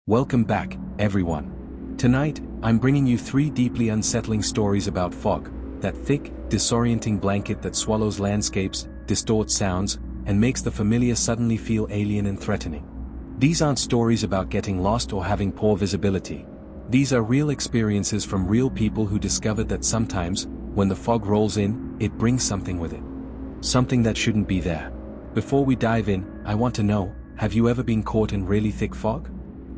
Welcome back, everyone. Tonight, I'm bringing you 3 deeply unsettling stories about fog, that thick, disorienting blanket that swallows landscapes, distorts sounds, and makes the familiar suddenly feel alien and threatening. These aren't stories about getting lost or having poor visibility. These are real experiences from real people who discovered that sometimes, when the fog rolls in, it brings something with it. Something that shouldn't be there. Before we dive in, I want to know, have you ever been caught in really thick fog?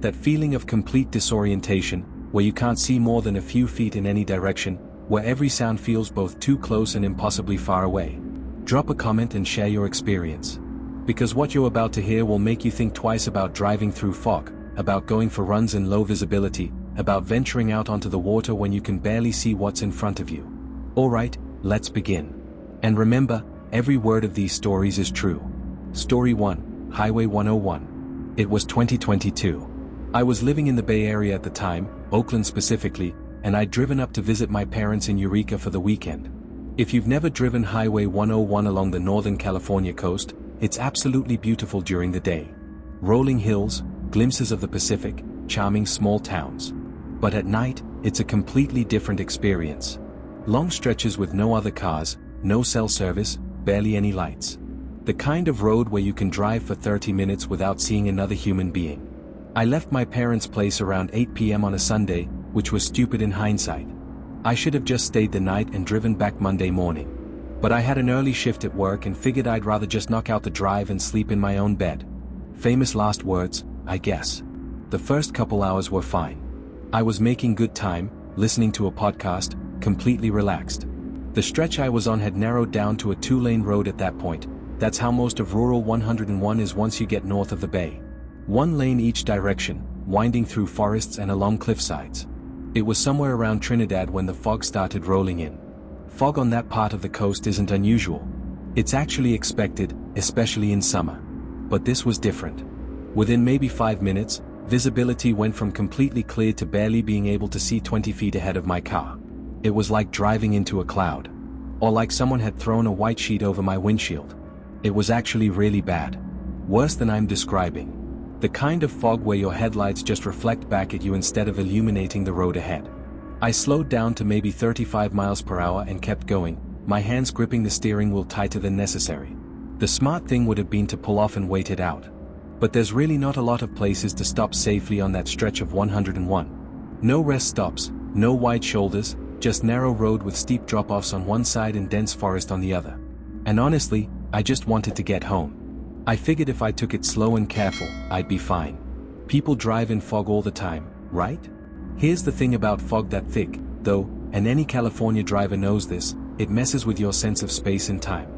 That feeling of complete disorientation, where you can't see more than a few feet in any direction, where every sound feels both too close and impossibly far away. Drop a comment and share your experience. Because what you're about to hear will make you think twice about driving through fog, about going for runs in low visibility, about venturing out onto the water when you can barely see what's in front of you. Alright, let's begin. And remember, every word of these stories is true. Story 1, Highway 101. It was 2022. I was living in the Bay Area at the time, Oakland specifically, and I'd driven up to visit my parents in Eureka for the weekend. If you've never driven Highway 101 along the Northern California coast, it's absolutely beautiful during the day. Rolling hills, glimpses of the Pacific, charming small towns. But at night, it's a completely different experience. Long stretches with no other cars, no cell service, barely any lights. The kind of road where you can drive for 30 minutes without seeing another human being. I left my parents' place around 8 p.m. on a Sunday, which was stupid in hindsight. I should have just stayed the night and driven back Monday morning. But I had an early shift at work and figured I'd rather just knock out the drive and sleep in my own bed. Famous last words, I guess. The first couple hours were fine. I was making good time, listening to a podcast, completely relaxed. The stretch I was on had narrowed down to a 2-lane road at that point. That's how most of rural 101 is once you get north of the bay. 1 lane each direction, winding through forests and along cliffsides. It was somewhere around Trinidad when the fog started rolling in. Fog on that part of the coast isn't unusual. It's actually expected, especially in summer. But this was different. Within maybe 5 minutes, visibility went from completely clear to barely being able to see 20 feet ahead of my car. It was like driving into a cloud. Or like someone had thrown a white sheet over my windshield. It was actually really bad. Worse than I'm describing. The kind of fog where your headlights just reflect back at you instead of illuminating the road ahead. I slowed down to maybe 35 miles per hour and kept going, my hands gripping the steering wheel tighter than necessary. The smart thing would have been to pull off and wait it out. But there's really not a lot of places to stop safely on that stretch of 101. No rest stops, no wide shoulders, just narrow road with steep drop-offs on one side and dense forest on the other. And honestly, I just wanted to get home. I figured if I took it slow and careful, I'd be fine. People drive in fog all the time, right? Here's the thing about fog that thick, though, and any California driver knows this, it messes with your sense of space and time.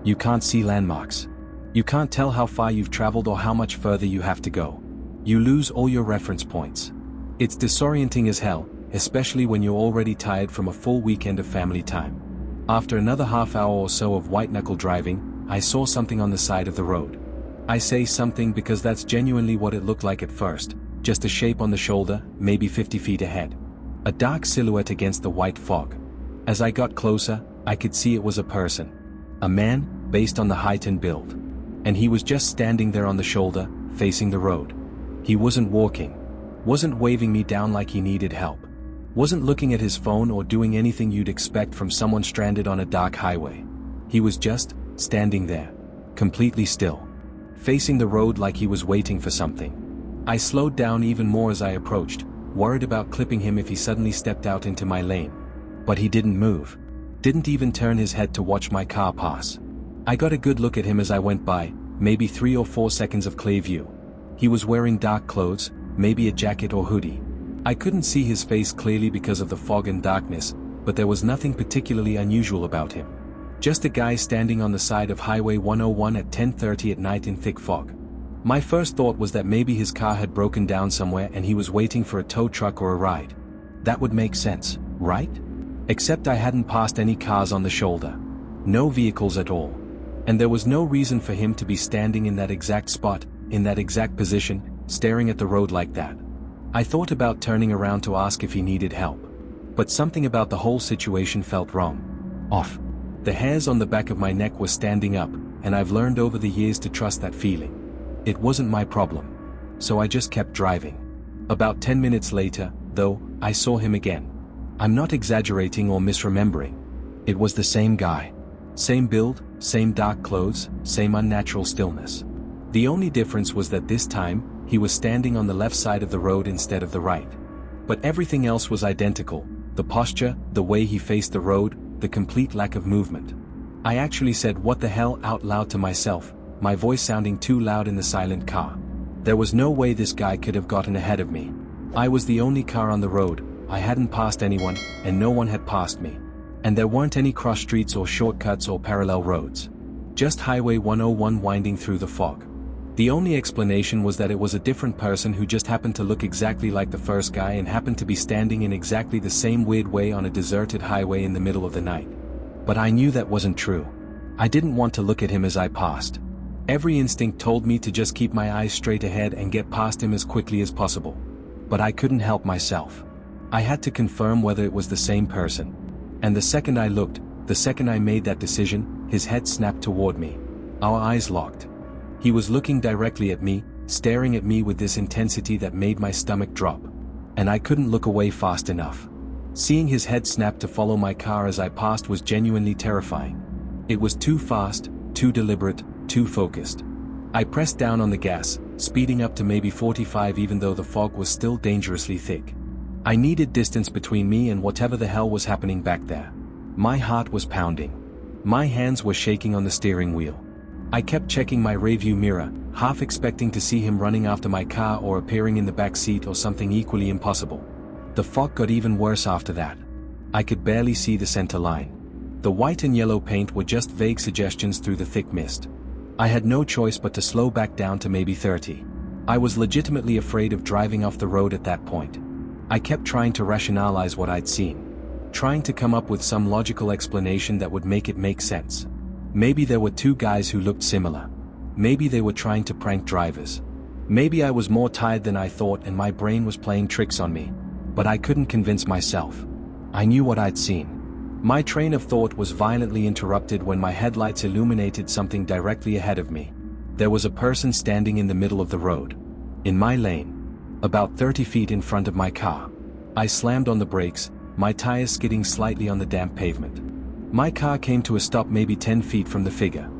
You can't see landmarks. You can't tell how far you've traveled or how much further you have to go. You lose all your reference points. It's disorienting as hell, especially when you're already tired from a full weekend of family time. After another half hour or so of white-knuckle driving, I saw something on the side of the road. I say something because that's genuinely what it looked like at first, just a shape on the shoulder, maybe 50 feet ahead. A dark silhouette against the white fog. As I got closer, I could see it was a person. A man, based on the height and build. And he was just standing there on the shoulder, facing the road. He wasn't walking. Wasn't waving me down like he needed help. Wasn't looking at his phone or doing anything you'd expect from someone stranded on a dark highway. He was just standing there, completely still, facing the road like he was waiting for something. I slowed down even more as I approached, worried about clipping him if he suddenly stepped out into my lane. But he didn't move. Didn't even turn his head to watch my car pass. I got a good look at him as I went by, maybe 3 or 4 seconds of clear view. He was wearing dark clothes, maybe a jacket or hoodie. I couldn't see his face clearly because of the fog and darkness, but there was nothing particularly unusual about him. Just a guy standing on the side of Highway 101 at 10:30 at night in thick fog. My first thought was that maybe his car had broken down somewhere and he was waiting for a tow truck or a ride. That would make sense, right? Except I hadn't passed any cars on the shoulder. No vehicles at all. And there was no reason for him to be standing in that exact spot, in that exact position, staring at the road like that. I thought about turning around to ask if he needed help. But something about the whole situation felt wrong. Off. The hairs on the back of my neck were standing up, and I've learned over the years to trust that feeling. It wasn't my problem. So I just kept driving. About 10 minutes later, though, I saw him again. I'm not exaggerating or misremembering. It was the same guy. Same build, same dark clothes, same unnatural stillness. The only difference was that this time, he was standing on the left side of the road instead of the right. But everything else was identical: the posture, the way he faced the road, the complete lack of movement. I actually said "what the hell" out loud to myself, my voice sounding too loud in the silent car. There was no way this guy could have gotten ahead of me. I was the only car on the road, I hadn't passed anyone, and no one had passed me. And there weren't any cross streets or shortcuts or parallel roads. Just Highway 101 winding through the fog. The only explanation was that it was a different person who just happened to look exactly like the first guy and happened to be standing in exactly the same weird way on a deserted highway in the middle of the night. But I knew that wasn't true. I didn't want to look at him as I passed. Every instinct told me to just keep my eyes straight ahead and get past him as quickly as possible. But I couldn't help myself. I had to confirm whether it was the same person. And the second I looked, the second I made that decision, his head snapped toward me. Our eyes locked. He was looking directly at me, staring at me with this intensity that made my stomach drop. And I couldn't look away fast enough. Seeing his head snap to follow my car as I passed was genuinely terrifying. It was too fast, too deliberate, too focused. I pressed down on the gas, speeding up to maybe 45 even though the fog was still dangerously thick. I needed distance between me and whatever the hell was happening back there. My heart was pounding. My hands were shaking on the steering wheel. I kept checking my rearview mirror, half expecting to see him running after my car or appearing in the back seat or something equally impossible. The fog got even worse after that. I could barely see the center line. The white and yellow paint were just vague suggestions through the thick mist. I had no choice but to slow back down to maybe 30. I was legitimately afraid of driving off the road at that point. I kept trying to rationalize what I'd seen. Trying to come up with some logical explanation that would make it make sense. Maybe there were two guys who looked similar. Maybe they were trying to prank drivers. Maybe I was more tired than I thought and my brain was playing tricks on me. But I couldn't convince myself. I knew what I'd seen. My train of thought was violently interrupted when my headlights illuminated something directly ahead of me. There was a person standing in the middle of the road. In my lane. About 30 feet in front of my car. I slammed on the brakes, my tires skidding slightly on the damp pavement. My car came to a stop maybe 10 feet from the figure.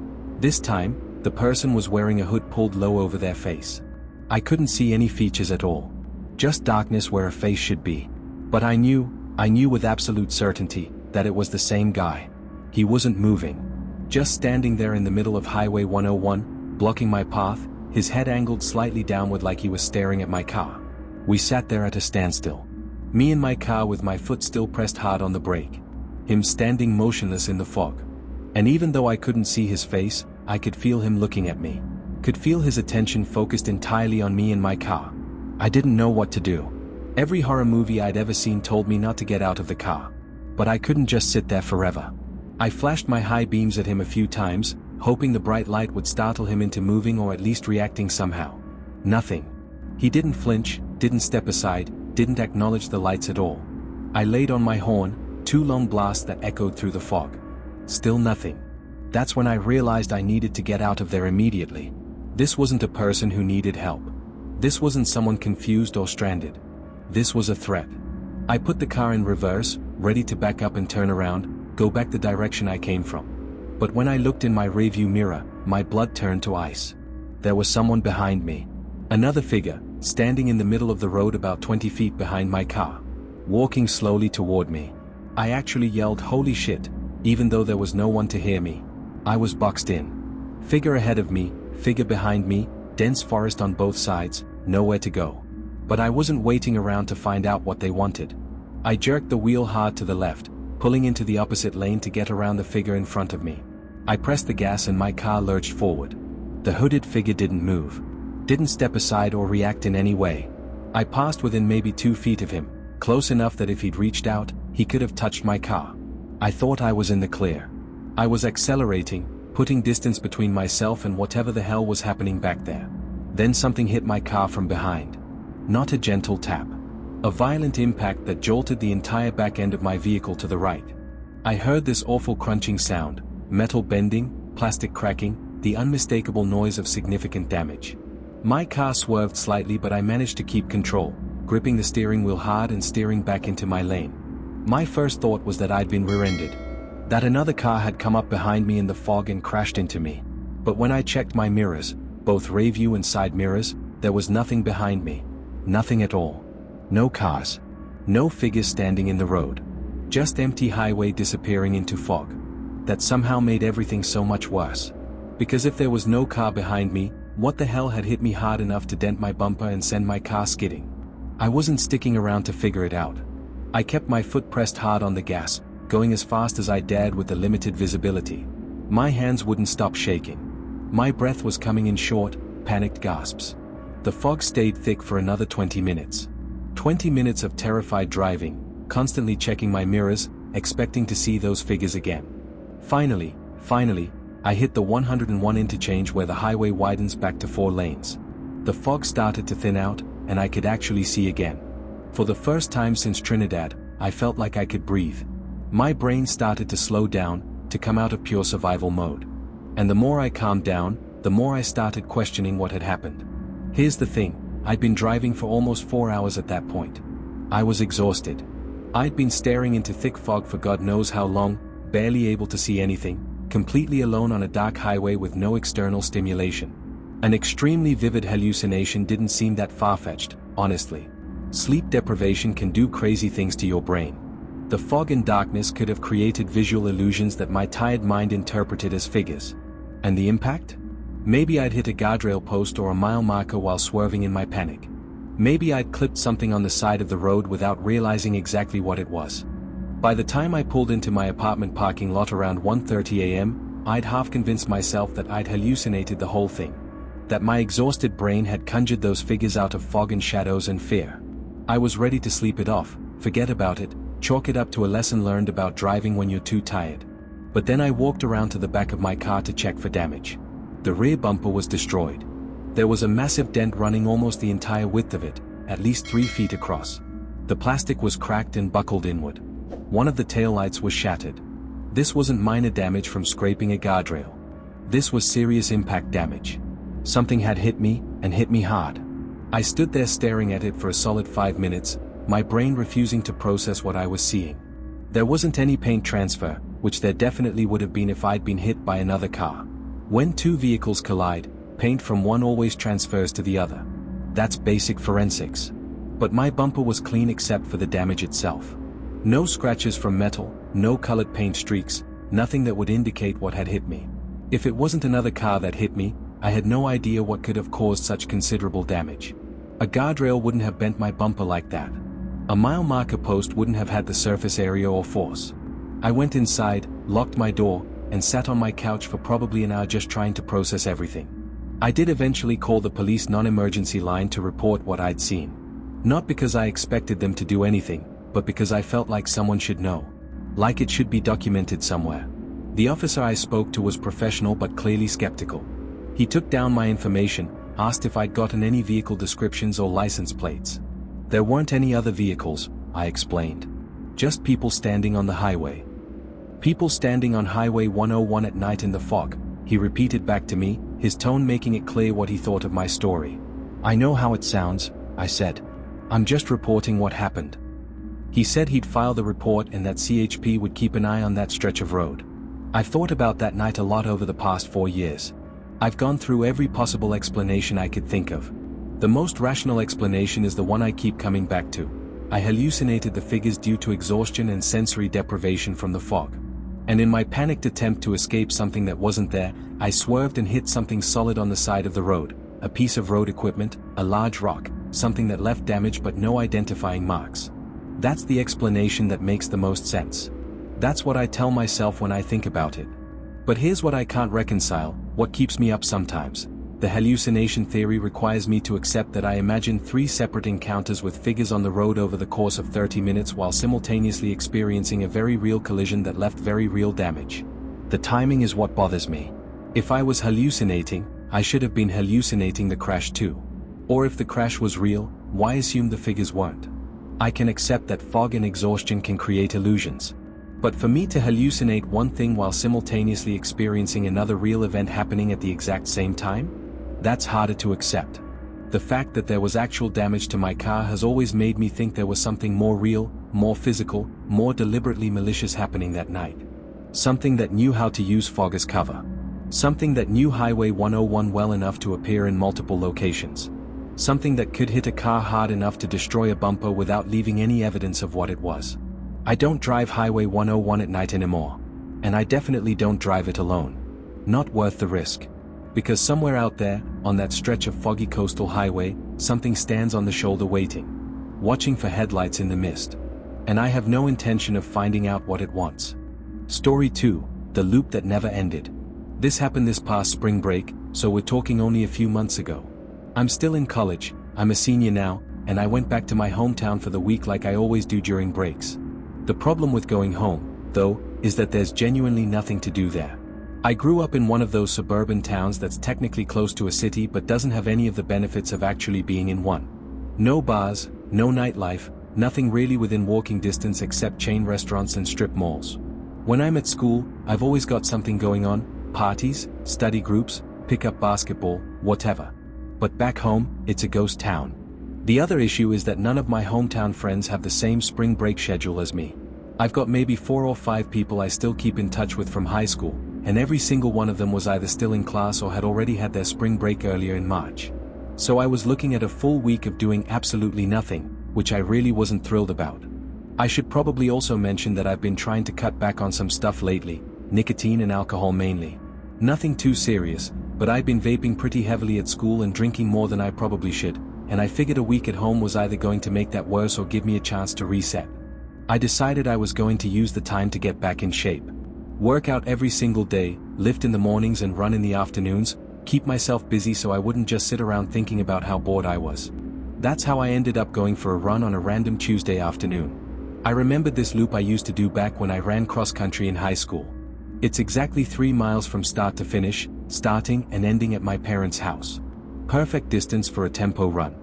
This time, the person was wearing a hood pulled low over their face. I couldn't see any features at all. Just darkness where a face should be. But I knew with absolute certainty, that it was the same guy. He wasn't moving. Just standing there in the middle of Highway 101, blocking my path, his head angled slightly downward like he was staring at my car. We sat there at a standstill. Me in my car with my foot still pressed hard on the brake. Him standing motionless in the fog. And even though I couldn't see his face, I could feel him looking at me. Could feel his attention focused entirely on me and my car. I didn't know what to do. Every horror movie I'd ever seen told me not to get out of the car. But I couldn't just sit there forever. I flashed my high beams at him a few times, hoping the bright light would startle him into moving or at least reacting somehow. Nothing. He didn't flinch, didn't step aside, didn't acknowledge the lights at all. I laid on my horn, 2 long blasts that echoed through the fog. Still nothing. That's when I realized I needed to get out of there immediately. This wasn't a person who needed help. This wasn't someone confused or stranded. This was a threat. I put the car in reverse, ready to back up and turn around, go back the direction I came from. But when I looked in my rearview mirror, my blood turned to ice. There was someone behind me. Another figure, standing in the middle of the road about 20 feet behind my car. Walking slowly toward me. I actually yelled "holy shit," even though there was no one to hear me. I was boxed in. Figure ahead of me, figure behind me, dense forest on both sides, nowhere to go. But I wasn't waiting around to find out what they wanted. I jerked the wheel hard to the left, pulling into the opposite lane to get around the figure in front of me. I pressed the gas and my car lurched forward. The hooded figure didn't move. Didn't step aside or react in any way. I passed within maybe 2 feet of him, close enough that if he'd reached out, he could have touched my car. I thought I was in the clear. I was accelerating, putting distance between myself and whatever the hell was happening back there. Then something hit my car from behind. Not a gentle tap. A violent impact that jolted the entire back end of my vehicle to the right. I heard this awful crunching sound, metal bending, plastic cracking, the unmistakable noise of significant damage. My car swerved slightly but I managed to keep control, gripping the steering wheel hard and steering back into my lane. My first thought was that I'd been rear-ended. That another car had come up behind me in the fog and crashed into me. But when I checked my mirrors, both rear view and side mirrors, there was nothing behind me. Nothing at all. No cars. No figures standing in the road. Just empty highway disappearing into fog. That somehow made everything so much worse. Because if there was no car behind me, what the hell had hit me hard enough to dent my bumper and send my car skidding? I wasn't sticking around to figure it out. I kept my foot pressed hard on the gas, going as fast as I dared with the limited visibility. My hands wouldn't stop shaking. My breath was coming in short, panicked gasps. The fog stayed thick for another 20 minutes. 20 minutes of terrified driving, constantly checking my mirrors, expecting to see those figures again. Finally, I hit the 101 interchange where the highway widens back to 4 lanes. The fog started to thin out, and I could actually see again. For the first time since Trinidad, I felt like I could breathe. My brain started to slow down, to come out of pure survival mode. And the more I calmed down, the more I started questioning what had happened. Here's the thing, I'd been driving for almost 4 hours at that point. I was exhausted. I'd been staring into thick fog for God knows how long, barely able to see anything, completely alone on a dark highway with no external stimulation. An extremely vivid hallucination didn't seem that far-fetched, honestly. Sleep deprivation can do crazy things to your brain. The fog and darkness could have created visual illusions that my tired mind interpreted as figures. And the impact? Maybe I'd hit a guardrail post or a mile marker while swerving in my panic. Maybe I'd clipped something on the side of the road without realizing exactly what it was. By the time I pulled into my apartment parking lot around 1:30 a.m., I'd half convinced myself that I'd hallucinated the whole thing. That my exhausted brain had conjured those figures out of fog and shadows and fear. I was ready to sleep it off, forget about it, chalk it up to a lesson learned about driving when you're too tired. But then I walked around to the back of my car to check for damage. The rear bumper was destroyed. There was a massive dent running almost the entire width of it, at least 3 feet across. The plastic was cracked and buckled inward. One of the taillights was shattered. This wasn't minor damage from scraping a guardrail. This was serious impact damage. Something had hit me, and hit me hard. I stood there staring at it for a solid 5 minutes, my brain refusing to process what I was seeing. There wasn't any paint transfer, which there definitely would have been if I'd been hit by another car. When two vehicles collide, paint from one always transfers to the other. That's basic forensics. But my bumper was clean except for the damage itself. No scratches from metal, no colored paint streaks, nothing that would indicate what had hit me. If it wasn't another car that hit me, I had no idea what could have caused such considerable damage. A guardrail wouldn't have bent my bumper like that. A mile marker post wouldn't have had the surface area or force. I went inside, locked my door, and sat on my couch for probably an hour just trying to process everything. I did eventually call the police non-emergency line to report what I'd seen. Not because I expected them to do anything, but because I felt like someone should know. Like it should be documented somewhere. The officer I spoke to was professional but clearly skeptical. He took down my information, asked if I'd gotten any vehicle descriptions or license plates. There weren't any other vehicles, I explained. Just people standing on the highway. People standing on Highway 101 at night in the fog, he repeated back to me, his tone making it clear what he thought of my story. I know how it sounds, I said. I'm just reporting what happened. He said he'd file the report and that CHP would keep an eye on that stretch of road. I've thought about that night a lot over the past 4 years. I've gone through every possible explanation I could think of. The most rational explanation is the one I keep coming back to. I hallucinated the figures due to exhaustion and sensory deprivation from the fog. And in my panicked attempt to escape something that wasn't there, I swerved and hit something solid on the side of the road, a piece of road equipment, a large rock, something that left damage but no identifying marks. That's the explanation that makes the most sense. That's what I tell myself when I think about it. But here's what I can't reconcile, what keeps me up sometimes. The hallucination theory requires me to accept that I imagined 3 separate encounters with figures on the road over the course of 30 minutes while simultaneously experiencing a very real collision that left very real damage. The timing is what bothers me. If I was hallucinating, I should have been hallucinating the crash too. Or if the crash was real, why assume the figures weren't? I can accept that fog and exhaustion can create illusions. But for me to hallucinate one thing while simultaneously experiencing another real event happening at the exact same time? That's harder to accept. The fact that there was actual damage to my car has always made me think there was something more real, more physical, more deliberately malicious happening that night. Something that knew how to use fog as cover. Something that knew Highway 101 well enough to appear in multiple locations. Something that could hit a car hard enough to destroy a bumper without leaving any evidence of what it was. I don't drive Highway 101 at night anymore. And I definitely don't drive it alone. Not worth the risk. Because somewhere out there, on that stretch of foggy coastal highway, something stands on the shoulder waiting. Watching for headlights in the mist. And I have no intention of finding out what it wants. Story 2, the loop that never ended. This happened this past spring break, so we're talking only a few months ago. I'm still in college, I'm a senior now, and I went back to my hometown for the week like I always do during breaks. The problem with going home, though, is that there's genuinely nothing to do there. I grew up in one of those suburban towns that's technically close to a city but doesn't have any of the benefits of actually being in one. No bars, no nightlife, nothing really within walking distance except chain restaurants and strip malls. When I'm at school, I've always got something going on, parties, study groups, pick up basketball, whatever. But back home, it's a ghost town. The other issue is that none of my hometown friends have the same spring break schedule as me. I've got maybe 4 or 5 people I still keep in touch with from high school, and every single one of them was either still in class or had already had their spring break earlier in March. So I was looking at a full week of doing absolutely nothing, which I really wasn't thrilled about. I should probably also mention that I've been trying to cut back on some stuff lately, nicotine and alcohol mainly. Nothing too serious, but I've been vaping pretty heavily at school and drinking more than I probably should, and I figured a week at home was either going to make that worse or give me a chance to reset. I decided I was going to use the time to get back in shape. Work out every single day, lift in the mornings and run in the afternoons, keep myself busy so I wouldn't just sit around thinking about how bored I was. That's how I ended up going for a run on a random Tuesday afternoon. I remembered this loop I used to do back when I ran cross country in high school. It's exactly 3 miles from start to finish, starting and ending at my parents' house. Perfect distance for a tempo run.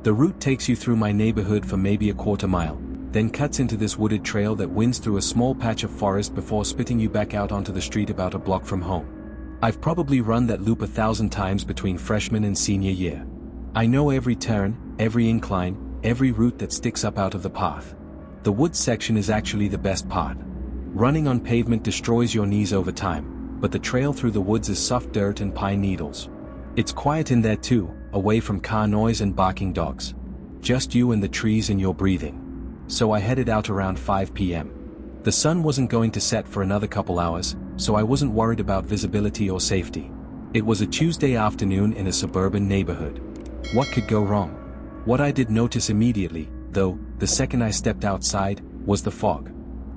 The route takes you through my neighborhood for maybe a quarter mile, then cuts into this wooded trail that winds through a small patch of forest before spitting you back out onto the street about a block from home. I've probably run that loop 1,000 times between freshman and senior year. I know every turn, every incline, every route that sticks up out of the path. The woods section is actually the best part. Running on pavement destroys your knees over time, but the trail through the woods is soft dirt and pine needles. It's quiet in there too, away from car noise and barking dogs. Just you and the trees and your breathing. So I headed out around 5 p.m. The sun wasn't going to set for another couple hours, so I wasn't worried about visibility or safety. It was a Tuesday afternoon in a suburban neighborhood. What could go wrong? What I did notice immediately, though, the second I stepped outside, was the fog.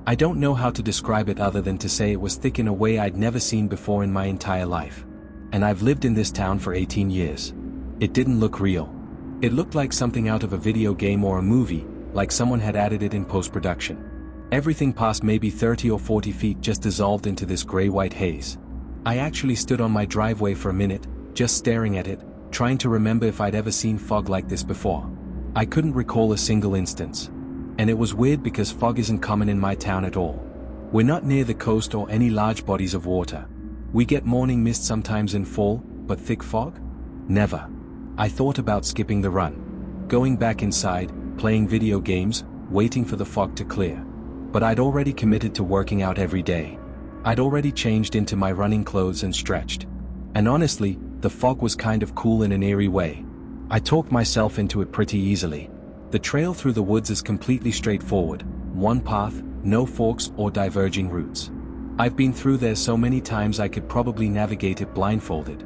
I don't know how to describe it other than to say it was thick in a way I'd never seen before in my entire life. And I've lived in this town for 18 years. It didn't look real. It looked like something out of a video game or a movie, like someone had added it in post-production. Everything past maybe 30 or 40 feet just dissolved into this gray-white haze. I actually stood on my driveway for a minute, just staring at it, trying to remember if I'd ever seen fog like this before. I couldn't recall a single instance. And it was weird because fog isn't common in my town at all. We're not near the coast or any large bodies of water. We get morning mist sometimes in fall, but thick fog? Never. I thought about skipping the run. Going back inside, playing video games, waiting for the fog to clear. But I'd already committed to working out every day. I'd already changed into my running clothes and stretched. And honestly, the fog was kind of cool in an eerie way. I talked myself into it pretty easily. The trail through the woods is completely straightforward, one path, no forks or diverging routes. I've been through there so many times I could probably navigate it blindfolded.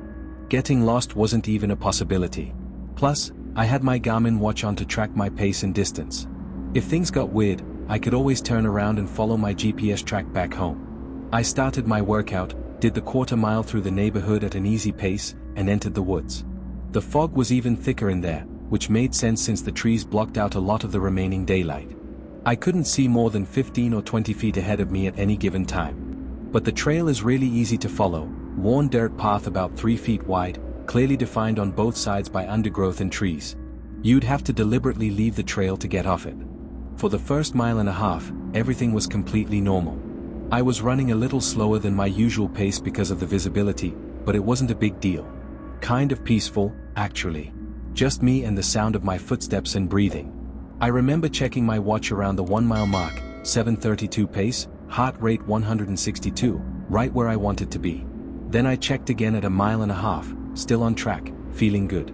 Getting lost wasn't even a possibility. Plus, I had my Garmin watch on to track my pace and distance. If things got weird, I could always turn around and follow my GPS track back home. I started my workout, did the quarter mile through the neighborhood at an easy pace, and entered the woods. The fog was even thicker in there, which made sense since the trees blocked out a lot of the remaining daylight. I couldn't see more than 15 or 20 feet ahead of me at any given time. But the trail is really easy to follow, worn dirt path about 3 feet wide, clearly defined on both sides by undergrowth and trees. You'd have to deliberately leave the trail to get off it. For the first mile and a half, everything was completely normal. I was running a little slower than my usual pace because of the visibility, but it wasn't a big deal. Kind of peaceful, actually. Just me and the sound of my footsteps and breathing. I remember checking my watch around the 1 mile mark, 7:32 pace, heart rate 162, right where I wanted to be. Then I checked again at 1.5 miles, still on track, feeling good.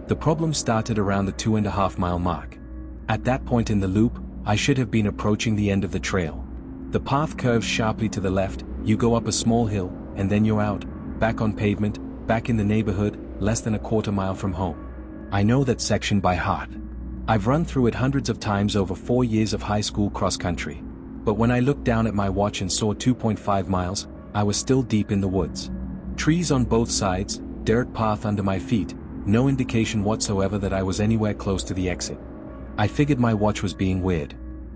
The problem started around the 2.5 mile mark. At that point in the loop, I should have been approaching the end of the trail. The path curves sharply to the left, you go up a small hill, and then you're out, back on pavement, back in the neighborhood, less than a quarter mile from home. I know that section by heart. I've run through it hundreds of times over 4 years of high school cross country. But when I looked down at my watch and saw 2.5 miles, I was still deep in the woods. Trees on both sides, dirt path under my feet, no indication whatsoever that I was anywhere close to the exit. I figured my watch was being weird.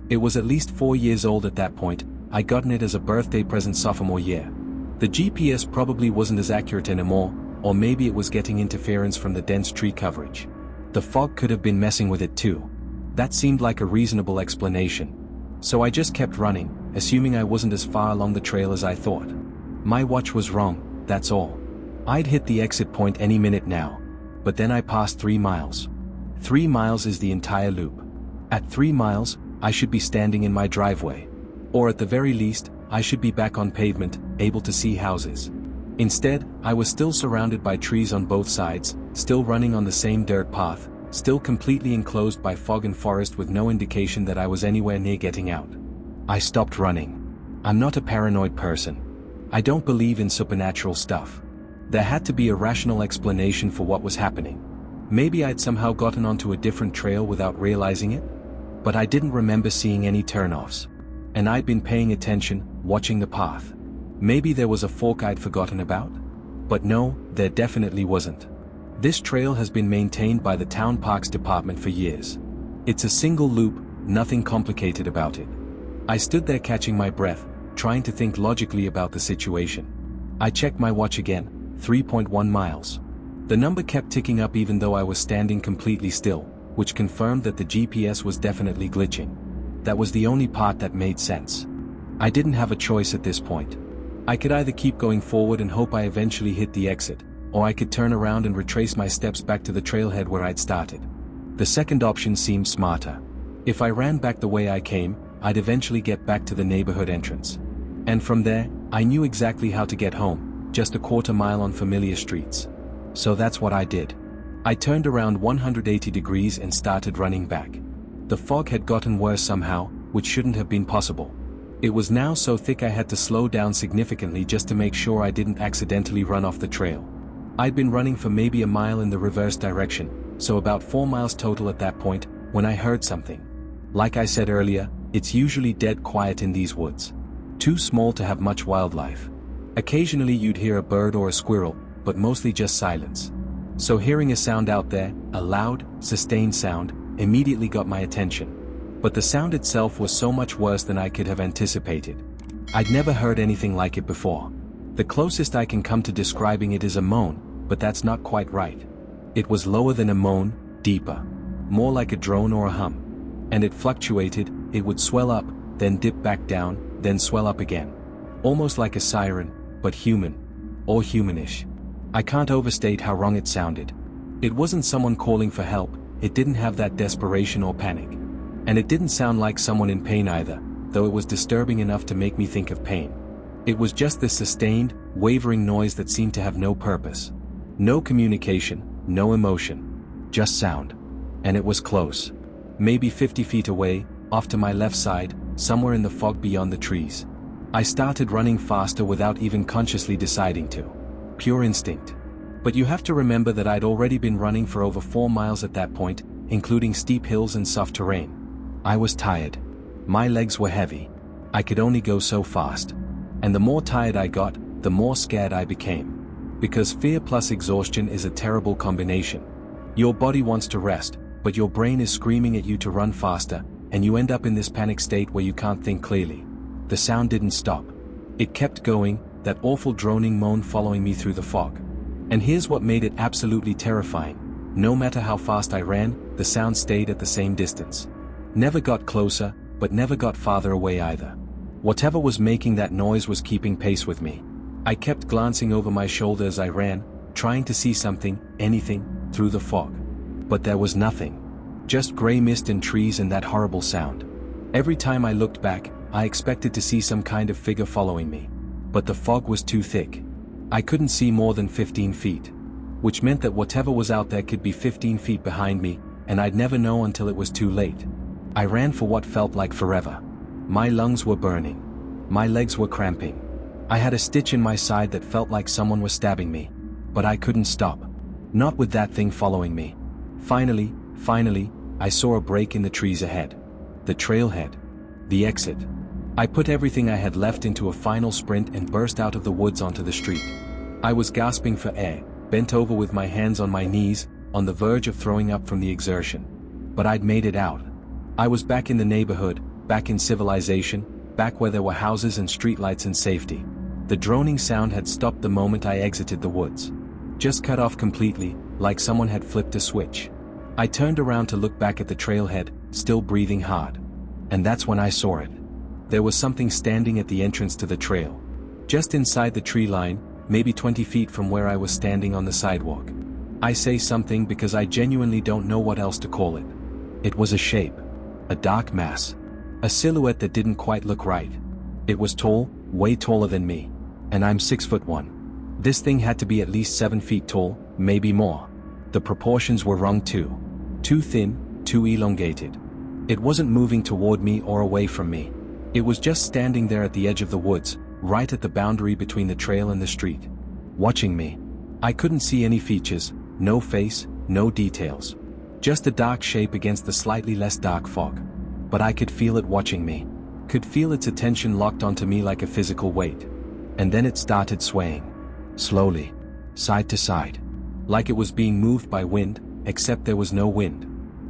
It was at least 4 years old at that point. I'd gotten it as a birthday present sophomore year. The GPS probably wasn't as accurate anymore, or maybe it was getting interference from the dense tree coverage. The fog could have been messing with it too. That seemed like a reasonable explanation. So I just kept running, assuming I wasn't as far along the trail as I thought. My watch was wrong, that's all. I'd hit the exit point any minute now. But then I passed 3 miles. 3 miles is the entire loop. At 3 miles, I should be standing in my driveway. Or at the very least, I should be back on pavement, able to see houses. Instead, I was still surrounded by trees on both sides, still running on the same dirt path, still completely enclosed by fog and forest with no indication that I was anywhere near getting out. I stopped running. I'm not a paranoid person. I don't believe in supernatural stuff. There had to be a rational explanation for what was happening. Maybe I'd somehow gotten onto a different trail without realizing it? But I didn't remember seeing any turnoffs. And I'd been paying attention, watching the path. Maybe there was a fork I'd forgotten about? But no, there definitely wasn't. This trail has been maintained by the town parks department for years. It's a single loop, nothing complicated about it. I stood there catching my breath, trying to think logically about the situation. I checked my watch again, 3.1 miles. The number kept ticking up even though I was standing completely still, which confirmed that the GPS was definitely glitching. That was the only part that made sense. I didn't have a choice at this point. I could either keep going forward and hope I eventually hit the exit, or I could turn around and retrace my steps back to the trailhead where I'd started. The second option seemed smarter. If I ran back the way I came, I'd eventually get back to the neighborhood entrance. And from there, I knew exactly how to get home, just a quarter mile on familiar streets. So that's what I did. I turned around 180 degrees and started running back. The fog had gotten worse somehow, which shouldn't have been possible. It was now so thick I had to slow down significantly just to make sure I didn't accidentally run off the trail. I'd been running for maybe a mile in the reverse direction, so about 4 miles total at that point, when I heard something. Like I said earlier, it's usually dead quiet in these woods. Too small to have much wildlife. Occasionally you'd hear a bird or a squirrel, but mostly just silence. So hearing a sound out there, a loud, sustained sound, immediately got my attention. But the sound itself was so much worse than I could have anticipated. I'd never heard anything like it before. The closest I can come to describing it is a moan, but that's not quite right. It was lower than a moan, deeper. More like a drone or a hum. And it fluctuated, it would swell up, then dip back down, then swell up again. Almost like a siren, but human. Or humanish. I can't overstate how wrong it sounded. It wasn't someone calling for help, it didn't have that desperation or panic. And it didn't sound like someone in pain either, though it was disturbing enough to make me think of pain. It was just this sustained, wavering noise that seemed to have no purpose. No communication, no emotion. Just sound. And it was close. Maybe 50 feet away, off to my left side, somewhere in the fog beyond the trees. I started running faster without even consciously deciding to. Pure instinct. But you have to remember that I'd already been running for over 4 miles at that point, including steep hills and soft terrain. I was tired. My legs were heavy. I could only go so fast. And the more tired I got, the more scared I became. Because fear plus exhaustion is a terrible combination. Your body wants to rest, but your brain is screaming at you to run faster, and you end up in this panic state where you can't think clearly. The sound didn't stop. It kept going, that awful droning moan following me through the fog. And here's what made it absolutely terrifying. No matter how fast I ran, the sound stayed at the same distance. Never got closer, but never got farther away either. Whatever was making that noise was keeping pace with me. I kept glancing over my shoulder as I ran, trying to see something, anything, through the fog. But there was nothing. Just gray mist and trees and that horrible sound. Every time I looked back, I expected to see some kind of figure following me. But the fog was too thick. I couldn't see more than 15 feet. Which meant that whatever was out there could be 15 feet behind me, and I'd never know until it was too late. I ran for what felt like forever. My lungs were burning. My legs were cramping. I had a stitch in my side that felt like someone was stabbing me. But I couldn't stop. Not with that thing following me. Finally, I saw a break in the trees ahead. The trailhead. The exit. I put everything I had left into a final sprint and burst out of the woods onto the street. I was gasping for air, bent over with my hands on my knees, on the verge of throwing up from the exertion. But I'd made it out. I was back in the neighborhood, back in civilization, back where there were houses and streetlights and safety. The droning sound had stopped the moment I exited the woods. Just cut off completely, like someone had flipped a switch. I turned around to look back at the trailhead, still breathing hard. And that's when I saw it. There was something standing at the entrance to the trail. Just inside the tree line, maybe 20 feet from where I was standing on the sidewalk. I say something because I genuinely don't know what else to call it. It was a shape. A dark mass. A silhouette that didn't quite look right. It was tall, way taller than me. And I'm 6'1". This thing had to be at least 7 feet tall, maybe more. The proportions were wrong too. Too thin, too elongated. It wasn't moving toward me or away from me. It was just standing there at the edge of the woods, right at the boundary between the trail and the street. Watching me. I couldn't see any features, no face, no details. Just a dark shape against the slightly less dark fog. But I could feel it watching me. Could feel its attention locked onto me like a physical weight. And then it started swaying. Slowly. Side to side. Like it was being moved by wind, except there was no wind.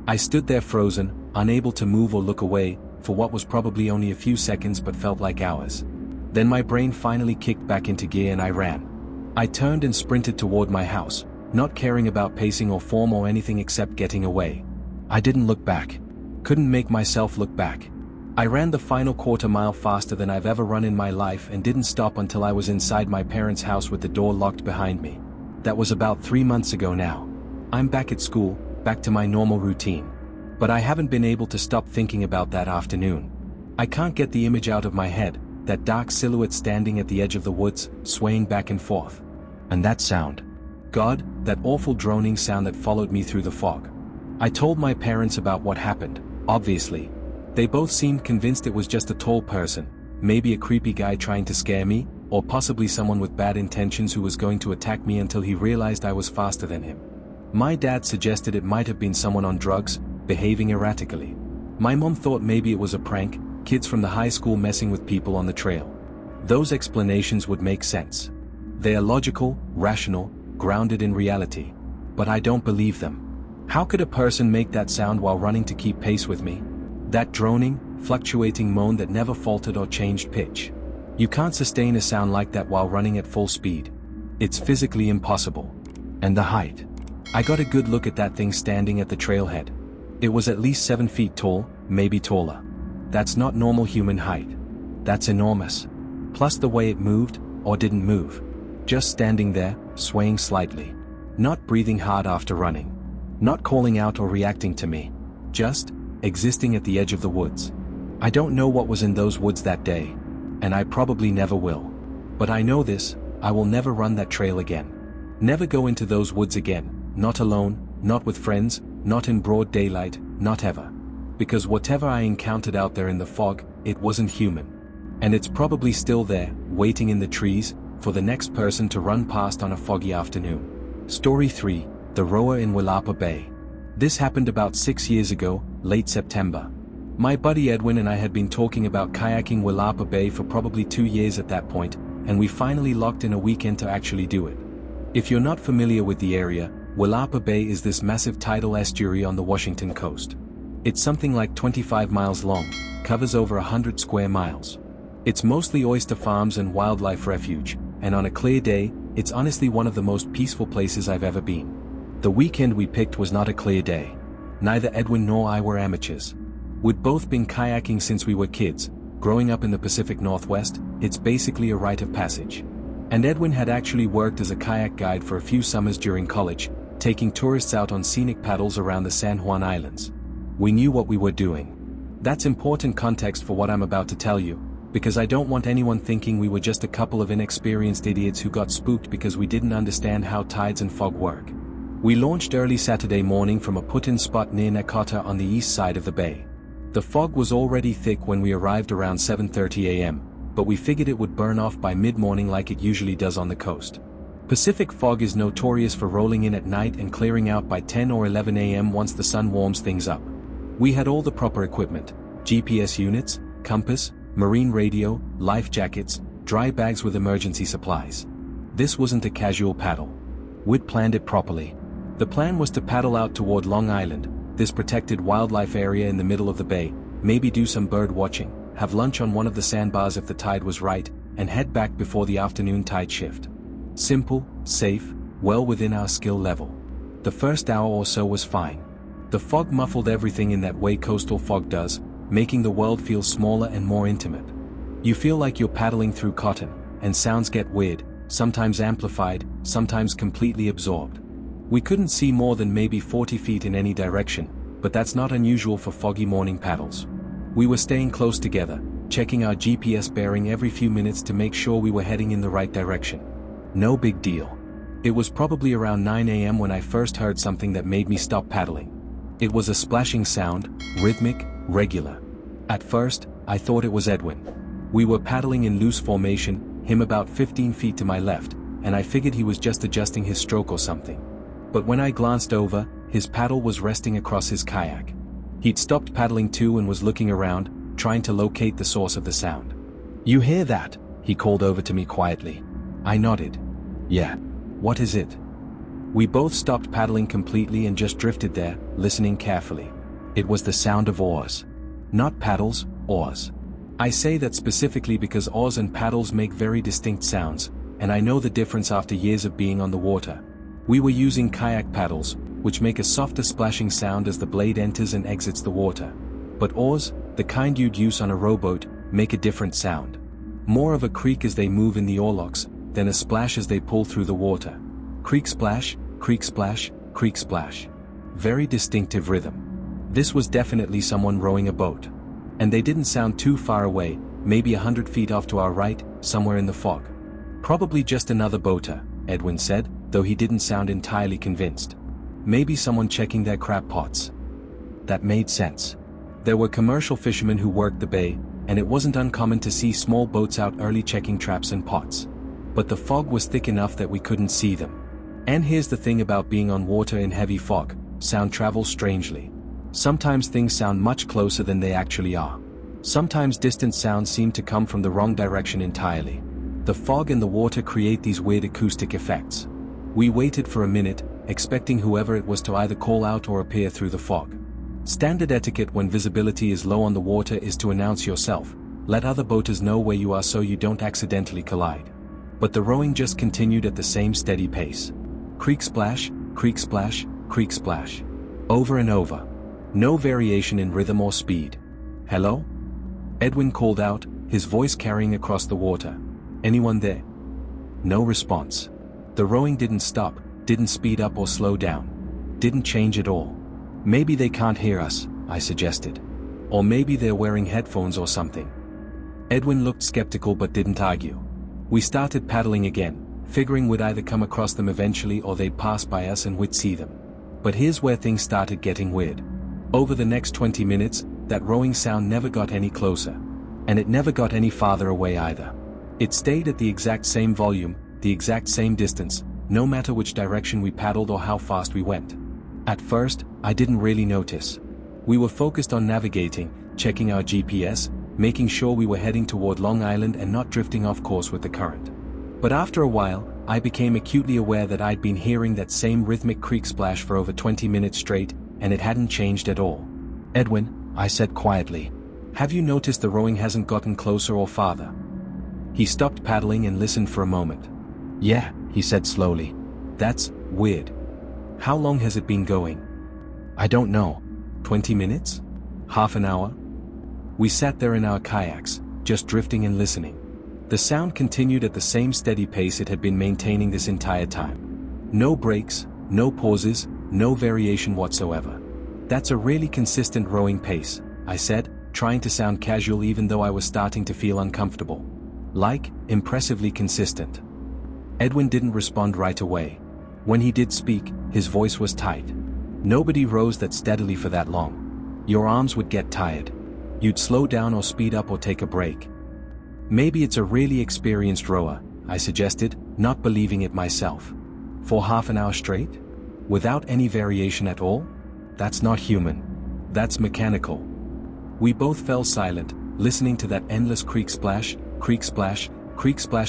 I stood there frozen, unable to move or look away, for what was probably only a few seconds but felt like hours. Then my brain finally kicked back into gear and I ran. I turned and sprinted toward my house, not caring about pacing or form or anything except getting away. I didn't look back. Couldn't make myself look back. I ran the final quarter mile faster than I've ever run in my life and didn't stop until I was inside my parents' house with the door locked behind me. That was about 3 months ago now. I'm back at school, back to my normal routine. But I haven't been able to stop thinking about that afternoon. I can't get the image out of my head, that dark silhouette standing at the edge of the woods, swaying back and forth. And that sound. God, that awful droning sound that followed me through the fog. I told my parents about what happened, obviously. They both seemed convinced it was just a tall person, maybe a creepy guy trying to scare me, or possibly someone with bad intentions who was going to attack me until he realized I was faster than him. My dad suggested it might have been someone on drugs, behaving erratically. My mom thought maybe it was a prank, kids from the high school messing with people on the trail. Those explanations would make sense. They are logical, rational, grounded in reality. But I don't believe them. How could a person make that sound while running to keep pace with me? That droning, fluctuating moan that never faltered or changed pitch. You can't sustain a sound like that while running at full speed. It's physically impossible. And the height. I got a good look at that thing standing at the trailhead. It was at least 7 feet tall, maybe taller. That's not normal human height. That's enormous. Plus the way it moved, or didn't move. Just standing there, swaying slightly. Not breathing hard after running. Not calling out or reacting to me. Just existing at the edge of the woods. I don't know what was in those woods that day. And I probably never will. But I know this, I will never run that trail again. Never go into those woods again, not alone, not with friends, not in broad daylight, not ever. Because whatever I encountered out there in the fog, it wasn't human. And it's probably still there, waiting in the trees, for the next person to run past on a foggy afternoon. Story 3, The Rower in Willapa Bay. This happened about 6 years ago, late September. My buddy Edwin and I had been talking about kayaking Willapa Bay for probably 2 years at that point, and we finally locked in a weekend to actually do it. If you're not familiar with the area, Willapa Bay is this massive tidal estuary on the Washington coast. It's something like 25 miles long, covers over 100 square miles. It's mostly oyster farms and wildlife refuge, and on a clear day, it's honestly one of the most peaceful places I've ever been. The weekend we picked was not a clear day. Neither Edwin nor I were amateurs. We'd both been kayaking since we were kids. Growing up in the Pacific Northwest, it's basically a rite of passage. And Edwin had actually worked as a kayak guide for a few summers during college, taking tourists out on scenic paddles around the San Juan Islands. We knew what we were doing. That's important context for what I'm about to tell you, because I don't want anyone thinking we were just a couple of inexperienced idiots who got spooked because we didn't understand how tides and fog work. We launched early Saturday morning from a put-in spot near Nakata on the east side of the bay. The fog was already thick when we arrived around 7:30 a.m., but we figured it would burn off by mid-morning like it usually does on the coast. Pacific fog is notorious for rolling in at night and clearing out by 10 or 11 a.m. once the sun warms things up. We had all the proper equipment: GPS units, compass, marine radio, life jackets, dry bags with emergency supplies. This wasn't a casual paddle. We'd planned it properly. The plan was to paddle out toward Long Island, this protected wildlife area in the middle of the bay, maybe do some bird watching, have lunch on one of the sandbars if the tide was right, and head back before the afternoon tide shift. Simple, safe, well within our skill level. The first hour or so was fine. The fog muffled everything in that way coastal fog does, making the world feel smaller and more intimate. You feel like you're paddling through cotton, and sounds get weird, sometimes amplified, sometimes completely absorbed. We couldn't see more than maybe 40 feet in any direction, but that's not unusual for foggy morning paddles. We were staying close together, checking our GPS bearing every few minutes to make sure we were heading in the right direction. No big deal. It was probably around 9 a.m. when I first heard something that made me stop paddling. It was a splashing sound, rhythmic, regular. At first, I thought it was Edwin. We were paddling in loose formation, him about 15 feet to my left, and I figured he was just adjusting his stroke or something. But when I glanced over, his paddle was resting across his kayak. He'd stopped paddling too and was looking around, trying to locate the source of the sound. "You hear that?" he called over to me quietly. I nodded. "Yeah. What is it?" We both stopped paddling completely and just drifted there, listening carefully. It was the sound of oars. Not paddles, oars. I say that specifically because oars and paddles make very distinct sounds, and I know the difference after years of being on the water. We were using kayak paddles, which make a softer splashing sound as the blade enters and exits the water. But oars, the kind you'd use on a rowboat, make a different sound. More of a creak as they move in the oarlocks, than a splash as they pull through the water. Creak splash, creak splash, creak splash. Very distinctive rhythm. This was definitely someone rowing a boat. And they didn't sound too far away, maybe 100 feet off to our right, somewhere in the fog. "Probably just another boater," Edwin said, though he didn't sound entirely convinced. "Maybe someone checking their crab pots." That made sense. There were commercial fishermen who worked the bay, and it wasn't uncommon to see small boats out early checking traps and pots. But the fog was thick enough that we couldn't see them. And here's the thing about being on water in heavy fog: sound travels strangely. Sometimes things sound much closer than they actually are. Sometimes distant sounds seem to come from the wrong direction entirely. The fog and the water create these weird acoustic effects. We waited for a minute, expecting whoever it was to either call out or appear through the fog. Standard etiquette when visibility is low on the water is to announce yourself, let other boaters know where you are so you don't accidentally collide. But the rowing just continued at the same steady pace. Creak splash, creak splash, creak splash. Over and over. No variation in rhythm or speed. "Hello?" Edwin called out, his voice carrying across the water. "Anyone there?" No response. The rowing didn't stop, didn't speed up or slow down. Didn't change at all. "Maybe they can't hear us," I suggested. "Or maybe they're wearing headphones or something." Edwin looked skeptical but didn't argue. We started paddling again, figuring we'd either come across them eventually or they'd pass by us and we'd see them. But here's where things started getting weird. Over the next 20 minutes, that rowing sound never got any closer. And it never got any farther away either. It stayed at the exact same volume, the exact same distance, no matter which direction we paddled or how fast we went. At first, I didn't really notice. We were focused on navigating, checking our GPS, making sure we were heading toward Long Island and not drifting off course with the current. But after a while, I became acutely aware that I'd been hearing that same rhythmic creak splash for over 20 minutes straight, and it hadn't changed at all. "Edwin," I said quietly, "have you noticed the rowing hasn't gotten closer or farther?" He stopped paddling and listened for a moment. "Yeah," he said slowly. "That's weird. How long has it been going?" "I don't know. 20 minutes? Half an hour?" We sat there in our kayaks, just drifting and listening. The sound continued at the same steady pace it had been maintaining this entire time. No breaks, no pauses, no variation whatsoever. That's a really consistent rowing pace, I said, trying to sound casual even though I was starting to feel uncomfortable. Like, impressively consistent. Edwin didn't respond right away. When he did speak, his voice was tight. Nobody rows that steadily for that long. Your arms would get tired. You'd slow down or speed up or take a break. Maybe it's a really experienced rower, I suggested, not believing it myself. For half an hour straight? Without any variation at all? That's not human. That's mechanical. We both fell silent, listening to that endless creak splash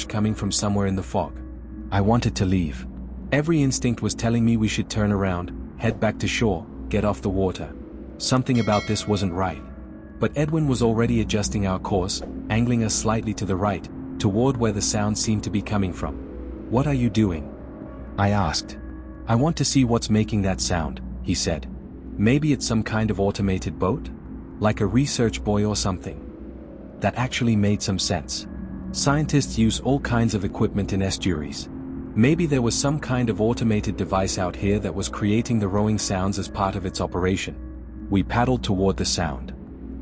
coming from somewhere in the fog. I wanted to leave. Every instinct was telling me we should turn around, head back to shore, get off the water. Something about this wasn't right. But Edwin was already adjusting our course, angling us slightly to the right, toward where the sound seemed to be coming from. "What are you doing?" I asked. "I want to see what's making that sound," he said. "Maybe it's some kind of automated boat? Like a research buoy or something." That actually made some sense. Scientists use all kinds of equipment in estuaries. Maybe there was some kind of automated device out here that was creating the rowing sounds as part of its operation. We paddled toward the sound.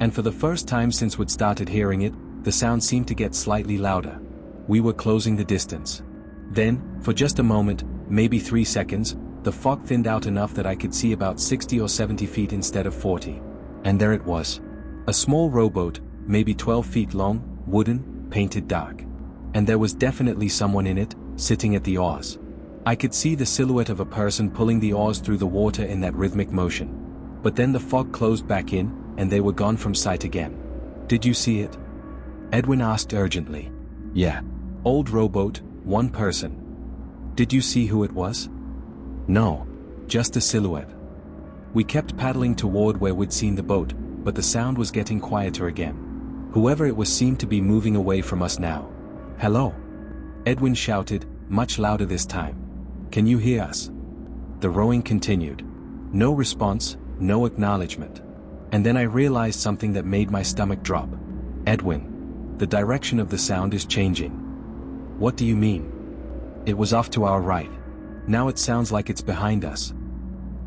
And for the first time since we'd started hearing it, the sound seemed to get slightly louder. We were closing the distance. Then, for just a moment, maybe 3 seconds, the fog thinned out enough that I could see about 60 or 70 feet instead of 40. And there it was. A small rowboat, maybe 12 feet long, wooden, painted dark. And there was definitely someone in it, sitting at the oars. I could see the silhouette of a person pulling the oars through the water in that rhythmic motion. But then the fog closed back in, and they were gone from sight again. "Did you see it?" Edwin asked urgently. "Yeah. Old rowboat, one person." "Did you see who it was?" "No. Just a silhouette." We kept paddling toward where we'd seen the boat, but the sound was getting quieter again. Whoever it was seemed to be moving away from us now. "Hello?" Edwin shouted, much louder this time. "Can you hear us?" The rowing continued. No response, no acknowledgement. And then I realized something that made my stomach drop. "Edwin, the direction of the sound is changing." "What do you mean?" "It was off to our right. Now it sounds like it's behind us."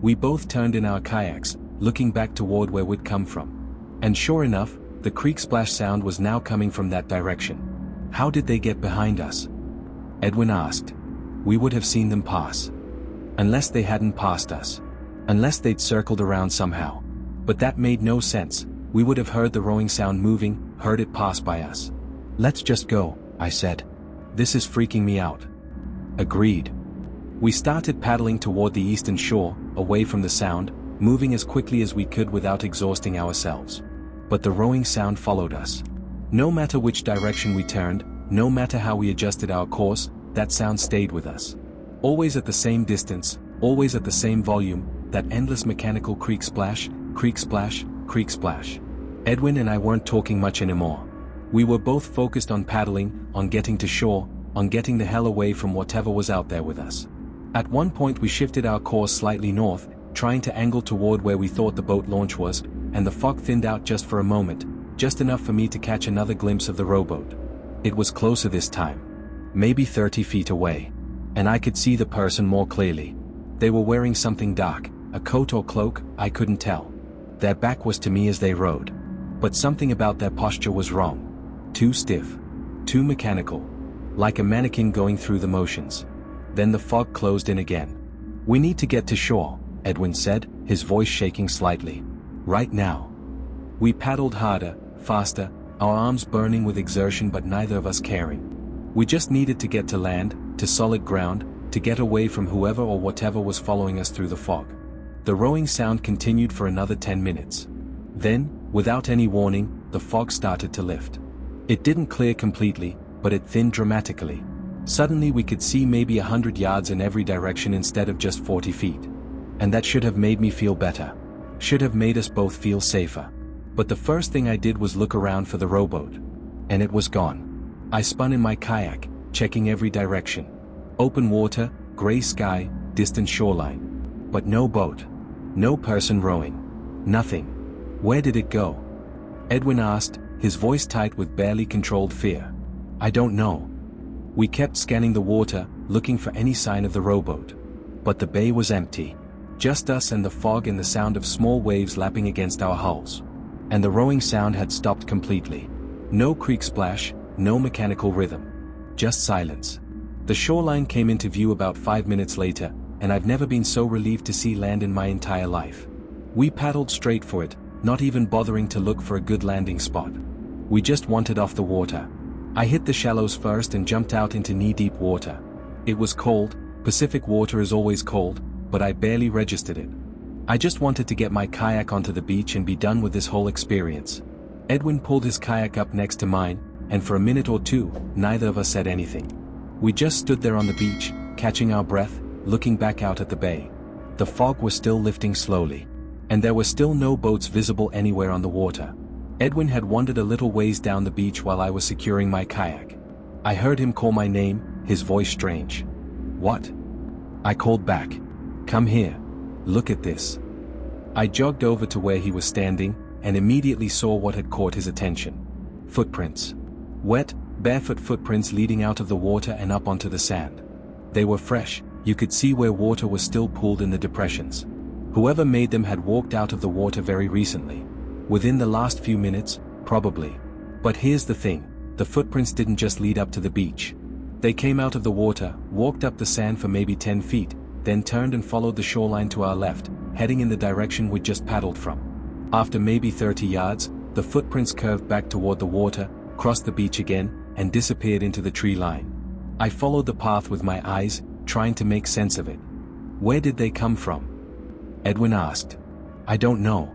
We both turned in our kayaks, looking back toward where we'd come from. And sure enough, the creek splash sound was now coming from that direction. "How did they get behind us?" Edwin asked. "We would have seen them pass. Unless they hadn't passed us. Unless they'd circled around somehow. But that made no sense. We would have heard the rowing sound moving, heard it pass by us." "Let's just go," I said. "This is freaking me out." Agreed. We started paddling toward the eastern shore, away from the sound, moving as quickly as we could without exhausting ourselves. But the rowing sound followed us. No matter which direction we turned, no matter how we adjusted our course, that sound stayed with us. Always at the same distance, always at the same volume, that endless mechanical creek splash, creek splash, creek splash. Edwin and I weren't talking much anymore. We were both focused on paddling, on getting to shore, on getting the hell away from whatever was out there with us. At one point we shifted our course slightly north, trying to angle toward where we thought the boat launch was, and the fog thinned out just for a moment, just enough for me to catch another glimpse of the rowboat. It was closer this time. Maybe 30 feet away. And I could see the person more clearly. They were wearing something dark, a coat or cloak, I couldn't tell. Their back was to me as they rowed. But something about their posture was wrong. Too stiff. Too mechanical. Like a mannequin going through the motions. Then the fog closed in again. "We need to get to shore," Edwin said, his voice shaking slightly. "Right now." We paddled harder, faster, our arms burning with exertion but neither of us caring. We just needed to get to land, to solid ground, to get away from whoever or whatever was following us through the fog. The rowing sound continued for another 10 minutes. Then, without any warning, the fog started to lift. It didn't clear completely, but it thinned dramatically. Suddenly we could see maybe 100 yards in every direction instead of just 40 feet. And that should have made me feel better. Should have made us both feel safer. But the first thing I did was look around for the rowboat. And it was gone. I spun in my kayak, checking every direction. Open water, gray sky, distant shoreline. But no boat. No person rowing. Nothing. Where did it go? Edwin asked, his voice tight with barely controlled fear. "I don't know." We kept scanning the water, looking for any sign of the rowboat. But the bay was empty. Just us and the fog and the sound of small waves lapping against our hulls. And the rowing sound had stopped completely. No creek splash, no mechanical rhythm. Just silence. The shoreline came into view about 5 minutes later, and I've never been so relieved to see land in my entire life. We paddled straight for it, not even bothering to look for a good landing spot. We just wanted off the water. I hit the shallows first and jumped out into knee-deep water. It was cold. Pacific water is always cold, but I barely registered it. I just wanted to get my kayak onto the beach and be done with this whole experience. Edwin pulled his kayak up next to mine, and for a minute or two, neither of us said anything. We just stood there on the beach, catching our breath, looking back out at the bay. The fog was still lifting slowly. And there were still no boats visible anywhere on the water. Edwin had wandered a little ways down the beach while I was securing my kayak. I heard him call my name, his voice strange. "What?" I called back. "Come here. Look at this." I jogged over to where he was standing, and immediately saw what had caught his attention. Footprints. Wet, barefoot footprints leading out of the water and up onto the sand. They were fresh. You could see where water was still pooled in the depressions. Whoever made them had walked out of the water very recently. Within the last few minutes, probably. But here's the thing, the footprints didn't just lead up to the beach. They came out of the water, walked up the sand for maybe 10 feet, then turned and followed the shoreline to our left, heading in the direction we'd just paddled from. After maybe 30 yards, the footprints curved back toward the water, crossed the beach again, and disappeared into the tree line. I followed the path with my eyes, trying to make sense of it. Where did they come from? Edwin asked. I don't know.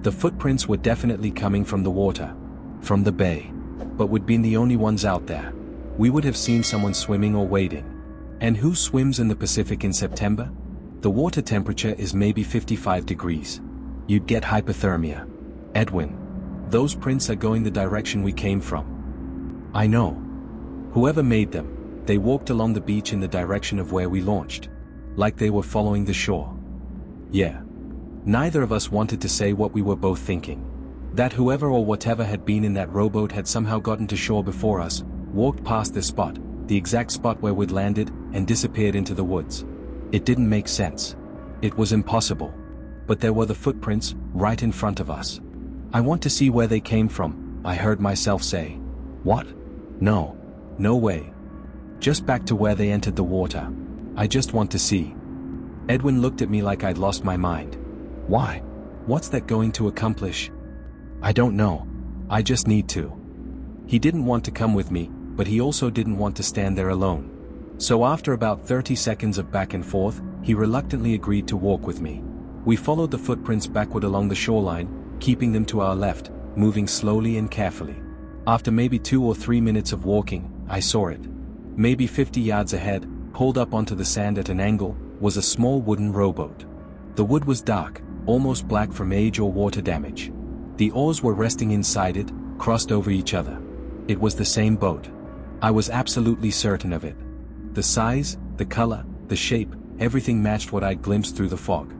The footprints were definitely coming from the water. From the bay. But we'd been the only ones out there. We would have seen someone swimming or wading. And who swims in the Pacific in September? The water temperature is maybe 55 degrees. You'd get hypothermia. Edwin. Those prints are going the direction we came from. I know. Whoever made them, they walked along the beach in the direction of where we launched. Like they were following the shore. Yeah. Neither of us wanted to say what we were both thinking. That whoever or whatever had been in that rowboat had somehow gotten to shore before us, walked past this spot, the exact spot where we'd landed, and disappeared into the woods. It didn't make sense. It was impossible. But there were the footprints, right in front of us. I want to see where they came from, I heard myself say. What? No. No way. Just back to where they entered the water. I just want to see. Edwin looked at me like I'd lost my mind. Why? What's that going to accomplish? I don't know. I just need to. He didn't want to come with me, but he also didn't want to stand there alone. So after about 30 seconds of back and forth, he reluctantly agreed to walk with me. We followed the footprints backward along the shoreline, keeping them to our left, moving slowly and carefully. After maybe 2 or 3 minutes of walking, I saw it. Maybe 50 yards ahead, pulled up onto the sand at an angle, was a small wooden rowboat. The wood was dark, almost black from age or water damage. The oars were resting inside it, crossed over each other. It was the same boat. I was absolutely certain of it. The size, the color, the shape, everything matched what I'd glimpsed through the fog.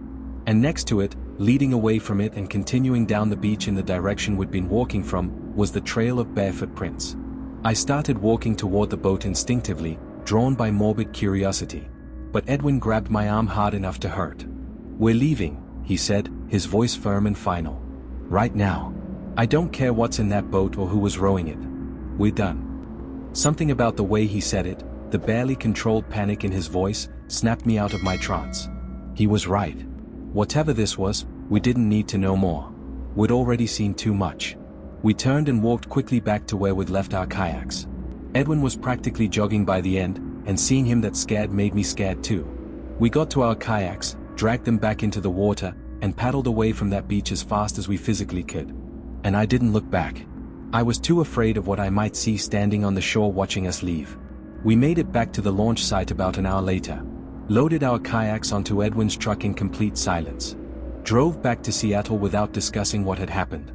And next to it, leading away from it and continuing down the beach in the direction we'd been walking from, was the trail of barefoot prints. I started walking toward the boat instinctively, drawn by morbid curiosity. But Edwin grabbed my arm hard enough to hurt. We're leaving, he said, his voice firm and final. Right now. I don't care what's in that boat or who was rowing it. We're done. Something about the way he said it, the barely controlled panic in his voice, snapped me out of my trance. He was right. Whatever this was, we didn't need to know more. We'd already seen too much. We turned and walked quickly back to where we'd left our kayaks. Edwin was practically jogging by the end, and seeing him that scared made me scared too. We got to our kayaks, dragged them back into the water, and paddled away from that beach as fast as we physically could. And I didn't look back. I was too afraid of what I might see standing on the shore watching us leave. We made it back to the launch site about an hour later. Loaded our kayaks onto Edwin's truck in complete silence. Drove back to Seattle without discussing what had happened.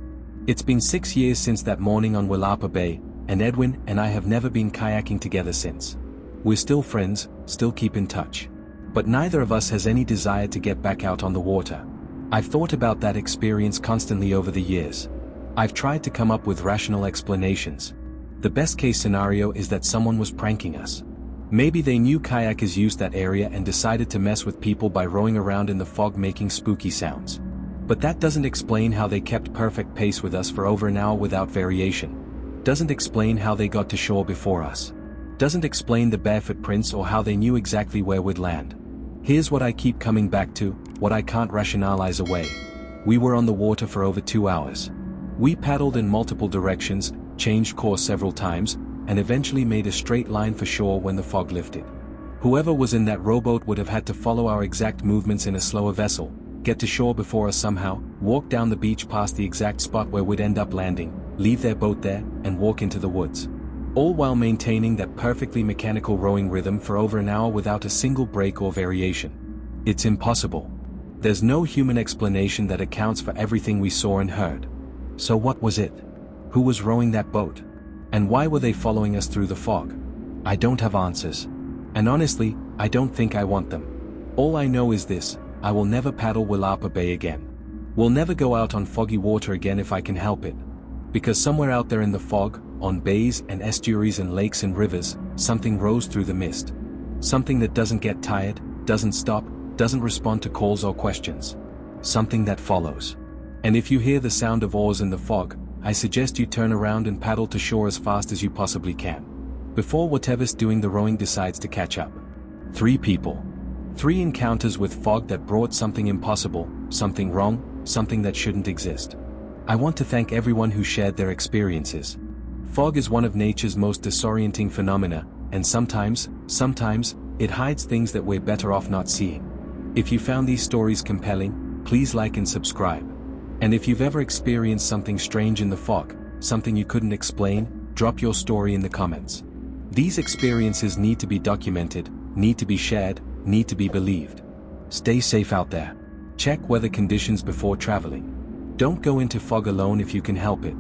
It's been 6 years since that morning on Willapa Bay, and Edwin and I have never been kayaking together since. We're still friends, still keep in touch. But neither of us has any desire to get back out on the water. I've thought about that experience constantly over the years. I've tried to come up with rational explanations. The best case scenario is that someone was pranking us. Maybe they knew kayakers used that area and decided to mess with people by rowing around in the fog making spooky sounds. But that doesn't explain how they kept perfect pace with us for over an hour without variation. Doesn't explain how they got to shore before us. Doesn't explain the bare footprints or how they knew exactly where we'd land. Here's what I keep coming back to, what I can't rationalize away. We were on the water for over 2 hours. We paddled in multiple directions, changed course several times, and eventually made a straight line for shore when the fog lifted. Whoever was in that rowboat would have had to follow our exact movements in a slower vessel, get to shore before us somehow, walk down the beach past the exact spot where we'd end up landing, leave their boat there, and walk into the woods. All while maintaining that perfectly mechanical rowing rhythm for over an hour without a single break or variation. It's impossible. There's no human explanation that accounts for everything we saw and heard. So what was it? Who was rowing that boat? And why were they following us through the fog? I don't have answers. And honestly, I don't think I want them. All I know is this: I will never paddle Willapa Bay again. We'll never go out on foggy water again if I can help it. Because somewhere out there in the fog, on bays and estuaries and lakes and rivers, something rose through the mist. Something that doesn't get tired, doesn't stop, doesn't respond to calls or questions. Something that follows. And if you hear the sound of oars in the fog, I suggest you turn around and paddle to shore as fast as you possibly can. Before whatever's doing the rowing decides to catch up. 3 people. 3 encounters with fog that brought something impossible, something wrong, something that shouldn't exist. I want to thank everyone who shared their experiences. Fog is one of nature's most disorienting phenomena, and sometimes, it hides things that we're better off not seeing. If you found these stories compelling, please like and subscribe. And if you've ever experienced something strange in the fog, something you couldn't explain, drop your story in the comments. These experiences need to be documented, need to be shared, need to be believed. Stay safe out there. Check weather conditions before traveling. Don't go into fog alone if you can help it.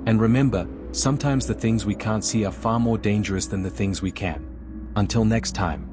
And remember, sometimes the things we can't see are far more dangerous than the things we can. Until next time.